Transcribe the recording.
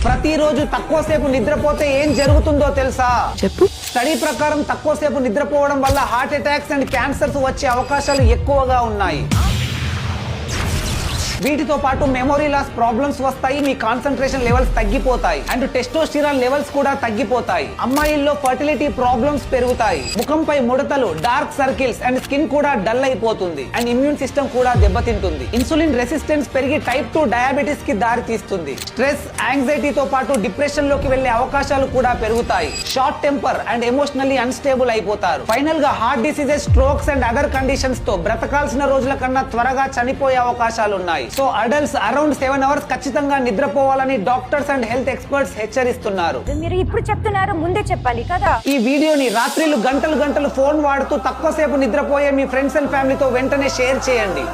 ప్రతిరోజు తక్కువసేపు నిద్రపోతే ఏం జరుగుతుందో తెలుసా? చెప్పు. స్టడీ ప్రకారం తక్కువసేపు నిద్రపోవడం వల్ల హార్ట్ అటాక్స్ అండ్ క్యాన్సర్స్ వచ్చే అవకాశాలు ఎక్కువగా ఉన్నాయి. వీటితో పాటు మెమొరీ లాస్ ప్రాబ్లమ్స్ వస్తాయి, మీ కాన్సంట్రేషన్ లెవెల్స్ తగ్గిపోతాయి అండ్ టెస్టోస్టిరాన్ లెవెల్స్ కూడా తగ్గిపోతాయి. అమ్మాయిల్లో ఫర్టిలిటీ ప్రాబ్లమ్స్ పెరుగుతాయి, ముఖంపై ముడతలు, డార్క్ సర్కిల్స్ అండ్ స్కిన్ కూడా డల్ అయిపోతుంది అండ్ ఇమ్యూన్ సిస్టమ్ కూడా దెబ్బతింటుంది. ఇన్సులిన్ రెసిస్టెన్స్ పెరిగి టైప్ 2 డయాబెటిస్ కి దారి తీస్తుంది. స్ట్రెస్, యాంగ్జైటీతో పాటు డిప్రెషన్ లోకి వెళ్లే అవకాశాలు కూడా పెరుగుతాయి. Short temper and emotionally unstable అయిపోతారు. ఫైనల్ గా heart diseases, strokes and other conditions తో బ్రతకాల్సిన రోజుల కన్నా త్వరగా చనిపోయే అవకాశాలున్నాయి. సో అడల్ట్స్ అరౌండ్ 7 hours ఖచ్చితంగా నిద్రపోవాలని డాక్టర్స్ అండ్ హెల్త్ ఎక్స్పర్ట్స్ హెచ్చరిస్తున్నారు. మీరు ఇప్పుడు చెప్తున్నారు, ముందే చెప్పాలి కదా. ఈ వీడియోని రాత్రిళ్ళు గంటలు ఫోన్ వాడుతూ తక్కువసేపు నిద్రపోయే మీ ఫ్రెండ్స్ అండ్ ఫ్యామిలీతో వెంటనే షేర్ చేయండి.